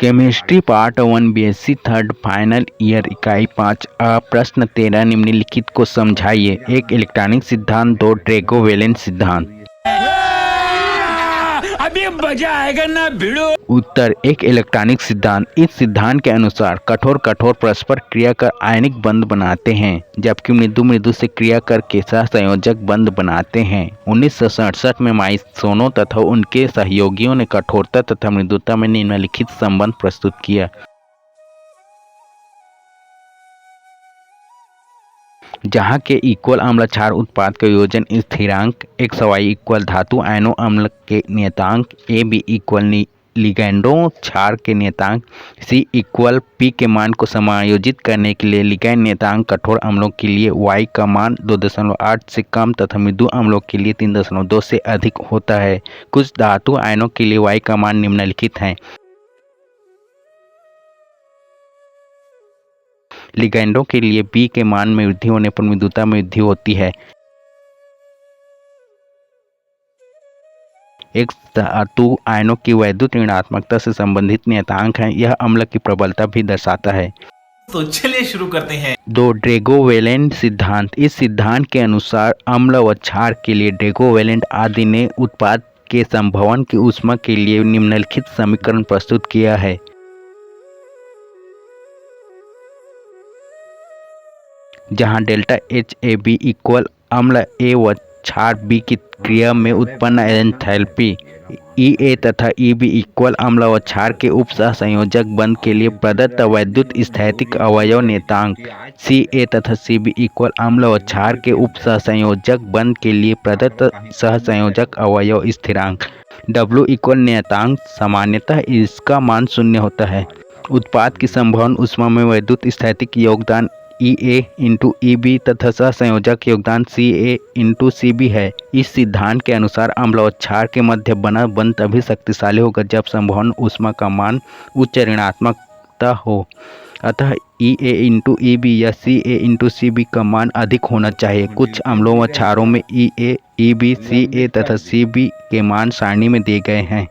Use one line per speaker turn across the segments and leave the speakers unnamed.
Chemistry part 1 BSc third final year इकाई 5 प्रश्न 13 निम्नलिखित को समझाइए। एक इलेक्ट्रॉनिक सिद्धांत, दो ड्रैगो-वेलेंट सिद्धांत।
अभी मजा आएगा ना भिड़ो।
उत्तर एक इलेक्ट्रॉनिक सिद्धांत। इस सिद्धांत के अनुसार कठोर परस्पर क्रिया कर आयनिक बंध बनाते हैं, जबकि मृदु से क्रिया करके सहसंयोजक बंध बनाते हैं। 1967 में माइसोनो तथा उनके सहयोगियों ने कठोरता तथा मृदुता में निम्नलिखित संबंध प्रस्तुत किया। जहाँ के इक्वल अम्ल क्षार उत्पाद का योजन स्थिरांक XY इक्वल धातु आयनों अम्ल के नियतांक AB इक्वल लिगैंडों क्षार के नियतांक C इक्वल P के मान को समायोजित करने के लिए लिगैंड नियतांक कठोर अम्लों के लिए Y का मान 2.8 से कम तथा मृदु अम्लों के लिए 3.2 से अधिक होता है। कुछ धातु आयनों के लिए Y का मान निम्नलिखित हैं। लिगैंडों के लिए B के मान में वृद्धि होने पर मृदुता में वृद्धि होती है। एक धातु आयनों की वैद्युत ऋणात्मकता से संबंधित नियतांक है। यह अम्ल की प्रबलता भी दर्शाता है।
तो चलिए शुरू करते हैं।
दो ड्रैगो-वेलेंट सिद्धांत। इस सिद्धांत के अनुसार अम्ल व क्षार के लिए ड्रैगो-वेलेंट आदि ने उत्पाद के संभवन की ऊष्मा के लिए निम्नलिखित समीकरण प्रस्तुत किया है। जहां डेल्टा HAB इक्वल अम्ल A व क्षार B की क्रिया में उत्पन्न एंथैल्पी EA तथा EB इक्वल अम्ल व क्षार के उप सहसंयोजक बंध के लिए प्रदत्त वैद्युत स्थैतिक अवयव नियतांक CA तथा CB इक्वल अम्ल व क्षार के उप सहसंयोजक बंध के लिए प्रदत्त सहसंयोजक अवयव स्थिरांक W इक्वल नियतांक। सामान्यतः इसका मान 0 होता है। उत्पाद की संभवन ऊष्मा में वैद्युत स्थैतिक योगदान EA इंटू EB तथा सहसंयोजक योगदान CA इंटू CB है। इस सिद्धांत के अनुसार अम्ल और क्षार के मध्य बना बंध तभी शक्तिशाली होगा जब संभवन ऊष्मा का मान उच्च ऋणात्मकता हो। अतः EA इंटू EB या CA इंटू CB का मान अधिक होना चाहिए। कुछ अम्लों व क्षारों में EA, EB, CA तथा CB के मान सारणी में दिए गए हैं।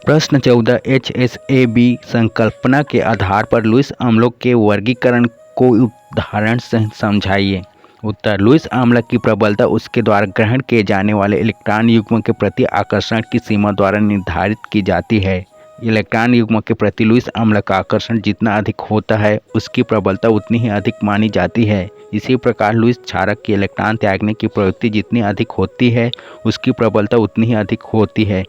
प्रश्न 14 HSAB संकल्पना के आधार पर लुईस अम्लों के वर्गीकरण को उदाहरण से समझाइए। उत्तर लुईस अम्ल की प्रबलता उसके द्वारा ग्रहण किए जाने वाले इलेक्ट्रॉन युग्म के प्रति आकर्षण की सीमा द्वारा निर्धारित की जाती है। इलेक्ट्रॉन युग्म के प्रति लुईस अम्ल का आकर्षण जितना अधिक होता है उसकी प्रबलता उतनी ही अधिक मानी जाती है। इसी प्रकार लुईस क्षारक की इलेक्ट्रॉन त्यागने की प्रवृत्ति जितनी अधिक होती है उसकी प्रबलता उतनी ही अधिक होती है।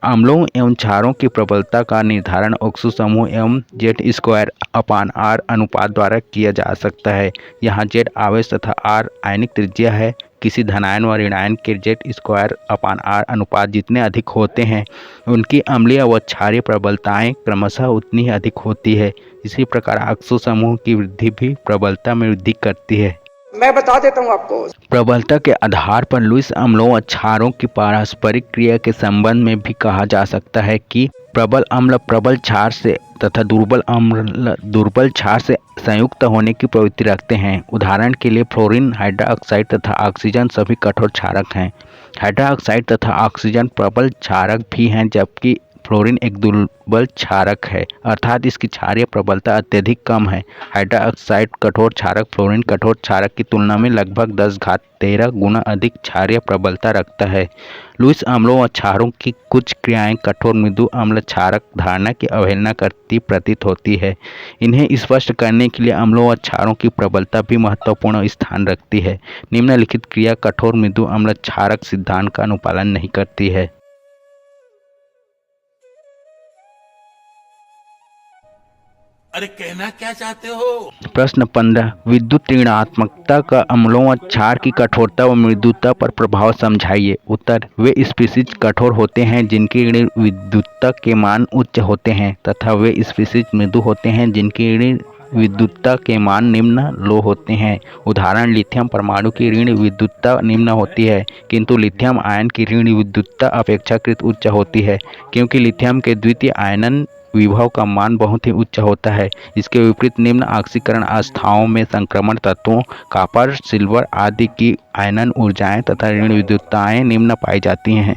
अम्लों एवं क्षारों की प्रबलता का निर्धारण ऑक्सो समूह एवं Z² अनुपात द्वारा किया जा सकता है। यहाँ Z आवेश तथा R आयनिक त्रिज्या है। किसी धनायन व ऋणायन के Z² अनुपात जितने अधिक होते हैं उनकी अम्लीय व क्षारीय प्रबलताएं क्रमशः उतनी ही अधिक होती है। इसी प्रकार ऑक्सो समूह की वृद्धि भी प्रबलता में वृद्धि करती है।
मैं बता देता हूँ आपको।
प्रबलता के आधार पर लुईस अम्लों व क्षारों की पारस्परिक क्रिया के संबंध में भी कहा जा सकता है कि प्रबल अम्ल प्रबल क्षार से तथा दुर्बल अम्ल दुर्बल क्षार से संयुक्त होने की प्रवृत्ति रखते हैं। उदाहरण के लिए फ्लोरीन, हाइड्रोक्साइड तथा ऑक्सीजन सभी कठोर क्षारक हैं। हाइड्रोक्साइड तथा ऑक्सीजन प्रबल क्षारक भी हैं, जबकि फ्लोरीन एक दुर्बल क्षारक है, अर्थात इसकी क्षारीय प्रबलता अत्यधिक कम है। हाइड्रोक्साइड कठोर क्षारक फ्लोरीन कठोर क्षारक की तुलना में लगभग 10⁻13 गुना अधिक क्षारीय प्रबलता रखता है। लुईस अम्लों व क्षारों की कुछ क्रियाएं कठोर मृदु अम्ल क्षारक धारणा की अवहेलना करती प्रतीत होती है। इन्हें स्पष्ट करने के लिए अम्लों व क्षारों की प्रबलता भी महत्वपूर्ण स्थान रखती है। निम्नलिखित क्रिया कठोर मृदु अम्ल क्षारक सिद्धांत का अनुपालन नहीं करती है।
अरे कहना क्या चाहते हो?
प्रश्न 15 विद्युत ऋणात्मकता का अम्लों व क्षार की कठोरता व मृदुता पर प्रभाव समझाइए। उत्तर वे स्पीशीज कठोर होते हैं जिनकी ऋण विद्युतता के मान उच्च होते हैं तथा वे स्पीशीज मृदु होते हैं जिनकी ऋण विद्युतता के मान निम्न लो होते हैं। उदाहरण लिथियम परमाणु की ऋण विद्युतता निम्न होती है, किंतु लिथियम आयन की ऋण विद्युतता अपेक्षाकृत उच्च होती है, क्योंकि लिथियम के द्वितीय आयनन विभव का मान बहुत ही उच्च होता है। इसके विपरीत निम्न ऑक्सीकरण अवस्थाओं में संक्रमण तत्वों कॉपर, सिल्वर आदि की आयनन ऊर्जाएं तथा ऋण विद्युतताएं निम्न पाई जाती हैं।